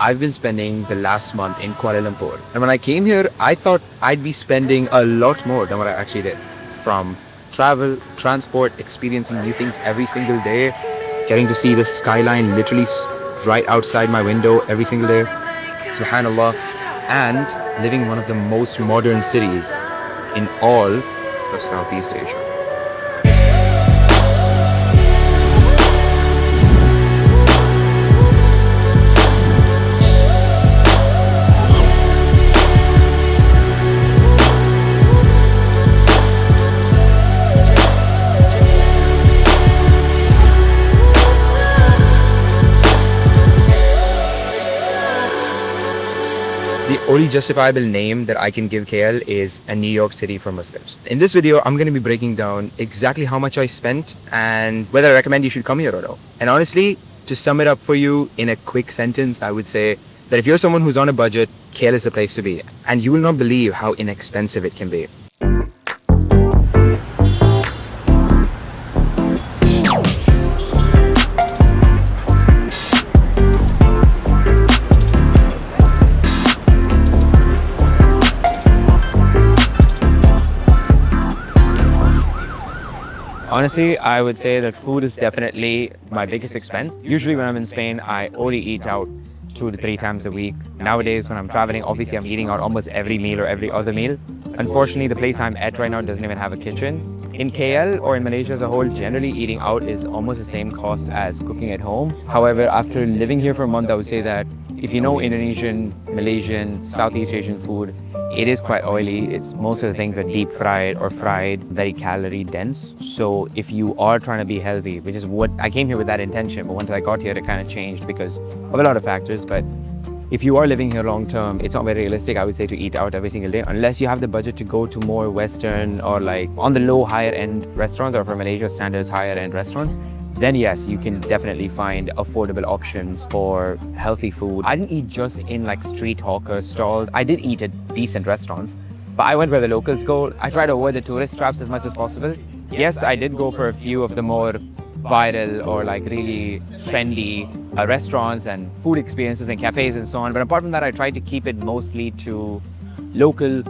I've been spending the last month in Kuala Lumpur. And when I came here, I thought I'd be spending a lot more than what I actually did. From travel, transport, experiencing new things every single day, getting to see the skyline literally right outside my window every single day, subhanallah, and living in one of the most modern cities in all of Southeast Asia. The only justifiable name that I can give KL is a New York City for Muslims. In this video, I'm going to be breaking down exactly how much I spent and whether I recommend you should come here or no. And honestly, to sum it up for you in a quick sentence, I would say that if you're someone who's on a budget, KL is the place to be. And you will not believe how inexpensive it can be. Honestly, I would say that food is definitely my biggest expense. Usually when I'm in Spain, I only eat out 2 to 3 times a week. Nowadays, when I'm traveling, obviously I'm eating out almost every meal or every other meal. Unfortunately, the place I'm at right now doesn't even have a kitchen. In KL or in Malaysia as a whole, generally eating out is almost the same cost as cooking at home. However, after living here for a month, I would say that if you know Indonesian, Malaysian, Southeast Asian food, it is quite oily. It's most of the things are deep fried or fried, very calorie dense. So if you are trying to be healthy, which is what I came here with that intention, but once I got here, it kind of changed because of a lot of factors. But if you are living here long term, it's not very realistic, I would say, to eat out every single day, unless you have the budget to go to more Western or like on the low higher end restaurants, or for Malaysia standards higher end restaurants. Then yes, you can definitely find affordable options for healthy food. I didn't eat just in like street hawker stalls. I did eat at decent restaurants, but I went where the locals go. I tried to avoid the tourist traps as much as possible. Yes, I did go for a few of the more viral or like really trendy restaurants and food experiences and cafes and so on. But apart from that, I tried to keep it mostly to local,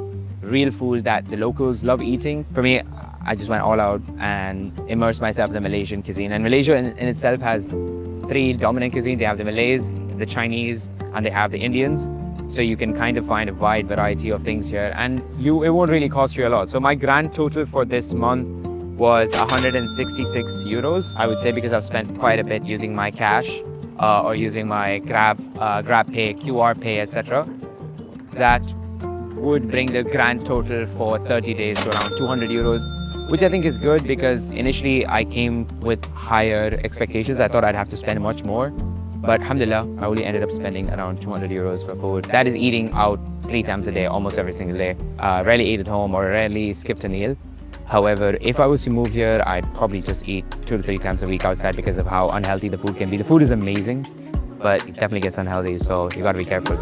real food that the locals love eating. For me, I just went all out and immersed myself in the Malaysian cuisine. And Malaysia in itself has 3 dominant cuisines. They have the Malays, the Chinese, and they have the Indians. So you can kind of find a wide variety of things here, and it won't really cost you a lot. So my grand total for this month was 166 euros, I would say, because I've spent quite a bit using my cash or using my Grab Pay, QR Pay, etc. That would bring the grand total for 30 days to around 200 euros, which I think is good because initially I came with higher expectations. I thought I'd have to spend much more, but Alhamdulillah, I only ended up spending around 200 euros for food. That is eating out 3 times a day, almost every single day. Rarely ate at home or rarely skipped a meal. However, if I was to move here, I'd probably just eat 2 to 3 times a week outside because of how unhealthy the food can be. The food is amazing, but it definitely gets unhealthy, so you gotta be careful.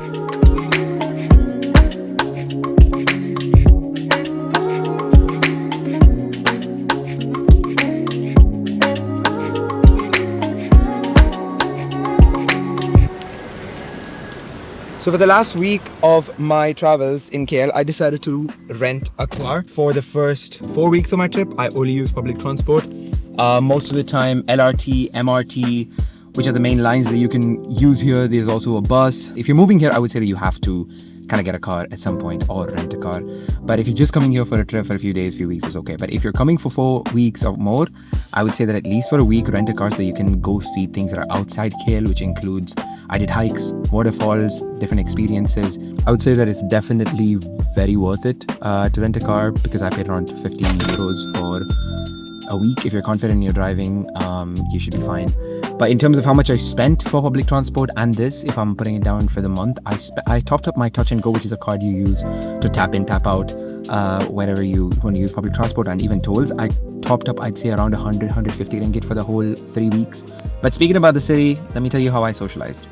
So for the last week of my travels in KL, I decided to rent a car. For the first 4 weeks of my trip, I only use public transport. Most of the time, LRT, MRT, which are the main lines that you can use here. There's also a bus. If you're moving here, I would say that you have to kind of get a car at some point or rent a car. But if you're just coming here for a trip for a few days, few weeks, it's okay. But if you're coming for 4 weeks or more, I would say that at least for a week, rent a car so that you can go see things that are outside KL, which includes, I did hikes, waterfalls, different experiences. I would say that it's definitely very worth it to rent a car because I paid around 50 euros for a week. If you're confident in your driving, you should be fine. But in terms of how much I spent for public transport and this, if I'm putting it down for the month, I topped up my Touch and Go, which is a card you use to tap in, tap out wherever you want to use public transport, and even tolls. I topped up, I'd say, around 150 ringgit for the whole 3 weeks. But speaking about the city, let me tell you how I socialized.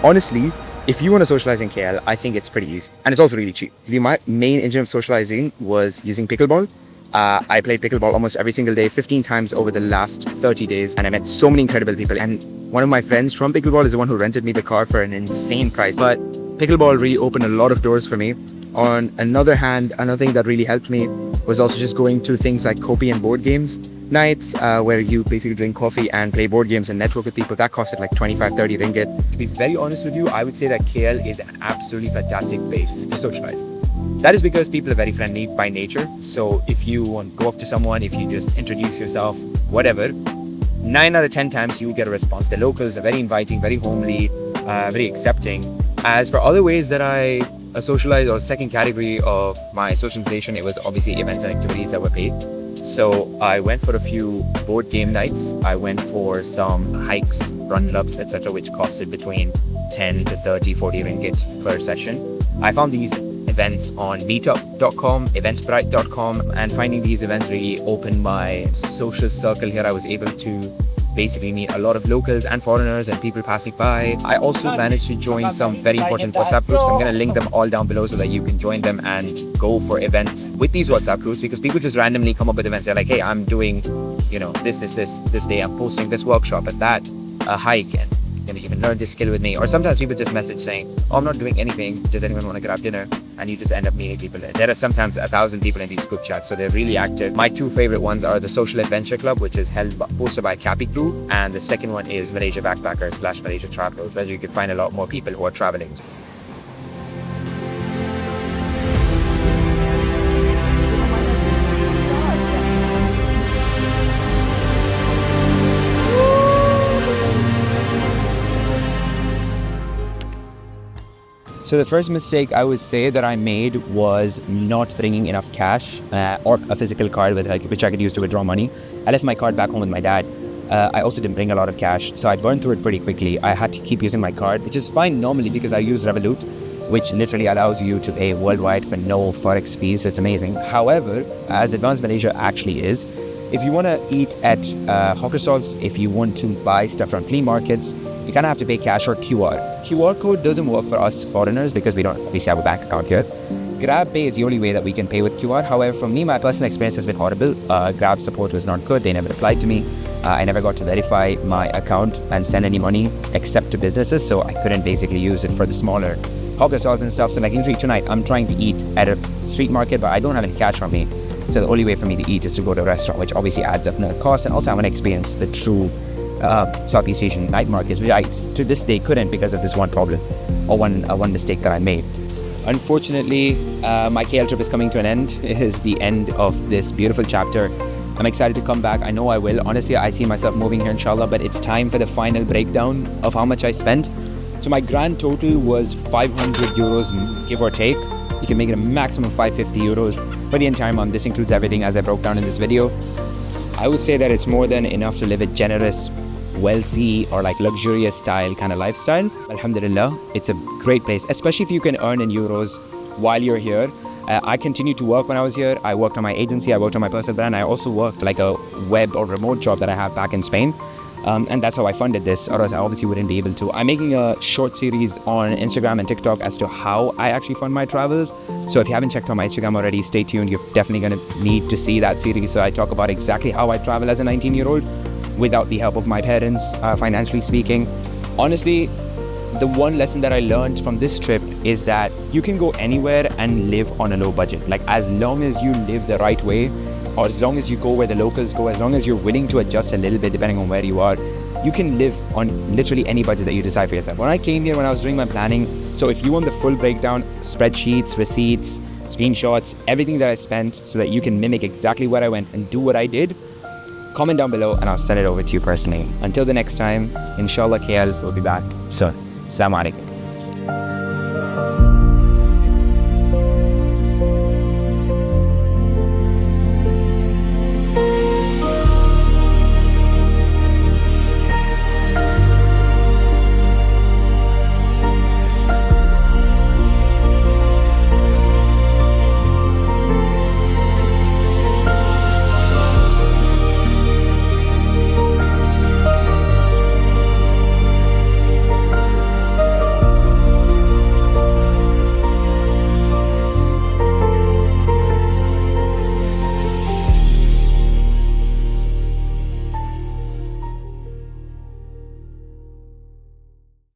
Honestly, if you want to socialize in KL, I think it's pretty easy. And it's also really cheap. My main engine of socializing was using pickleball. I played pickleball almost every single day, 15 times over the last 30 days. And I met so many incredible people. And one of my friends from pickleball is the one who rented me the car for an insane price. But pickleball really opened a lot of doors for me. On another hand, another thing that really helped me was also just going to things like Kopi and board games nights, where you basically drink coffee and play board games and network with people. That costed like 25-30 ringgit. To be very honest with you, I would say that KL is an absolutely fantastic place to socialize. That is because people are very friendly by nature. So if you want to go up to someone, if you just introduce yourself, whatever, 9 out of 10 times you will get a response. The locals are very inviting, very homely, very accepting. As for other ways that I socialize, or second category of my socialization, it was obviously events and activities that were paid. So I went for a few board game nights. I went for some hikes, run clubs, etc., which costed between 10 to 30, 40 ringgit per session. I found these events on meetup.com, eventbrite.com, and finding these events really opened my social circle here. I was able to basically meet a lot of locals and foreigners and people passing by. I also managed to join some very important WhatsApp groups. I'm going to link them all down below so that you can join them and go for events with these WhatsApp groups, because people just randomly come up with events. They're like, hey, I'm doing, this day, I'm posting this workshop at that, a hike, and you even learn this skill with me. Or sometimes people just message saying, oh, I'm not doing anything, does anyone want to grab dinner? And you just end up meeting people. There are sometimes 1,000 people in these group chats, so they're really active. My two favorite ones are the Social Adventure Club, which is hosted by Cappy Crew, and the second one is Malaysia Backpackers / Malaysia Travelers, where you can find a lot more people who are traveling. So the first mistake I would say that I made was not bringing enough cash or a physical card which I could use to withdraw money. I left my card back home with my dad. I also didn't bring a lot of cash, so I burned through it pretty quickly. I had to keep using my card, which is fine normally because I use Revolut, which literally allows you to pay worldwide for no forex fees. So it's amazing. However, as advanced Malaysia actually is, if you want to eat at hawker stalls, if you want to buy stuff from flea markets, you kind of have to pay cash or QR. QR code doesn't work for us foreigners because we don't obviously have a bank account here. GrabPay is the only way that we can pay with QR. However, for me, my personal experience has been horrible. Grab support was not good. They never replied to me. I never got to verify my account and send any money except to businesses, so I couldn't basically use it for the smaller hawker stalls and stuff. So like usually tonight, I'm trying to eat at a street market, but I don't have any cash on me. So the only way for me to eat is to go to a restaurant, which obviously adds up in the cost. And also I want to experience the true Southeast Asian night markets, which I to this day couldn't because of this one problem or one mistake that I made. Unfortunately, my KL trip is coming to an end. It is the end of this beautiful chapter. I'm excited to come back. I know I will. Honestly, I see myself moving here inshallah, but it's time for the final breakdown of how much I spent. So my grand total was 500 euros, give or take. You can make it a maximum 550 euros for the entire month. This includes everything as I broke down in this video. I would say that it's more than enough to live a generous, wealthy, or like luxurious style kind of lifestyle. Alhamdulillah, it's a great place, especially if you can earn in euros while you're here. I continued to work when I was here. I worked on my agency, I worked on my personal brand. I also worked like a web or remote job that I have back in Spain. And that's how I funded this, or else I obviously wouldn't be able to. I'm making a short series on Instagram and TikTok as to how I actually fund my travels. So if you haven't checked out my Instagram already, stay tuned. You're definitely going to need to see that series. So I talk about exactly how I travel as a 19-year-old without the help of my parents, financially speaking. Honestly, the one lesson that I learned from this trip is that you can go anywhere and live on a low budget. Like as long as you live the right way, or as long as you go where the locals go, as long as you're willing to adjust a little bit depending on where you are, you can live on literally any budget that you decide for yourself. When I came here, when I was doing my planning, so if you want the full breakdown, spreadsheets, receipts, screenshots, everything that I spent so that you can mimic exactly where I went and do what I did, comment down below and I'll send it over to you personally. Until the next time, inshallah KLs will be back soon. Assalamu alaikum.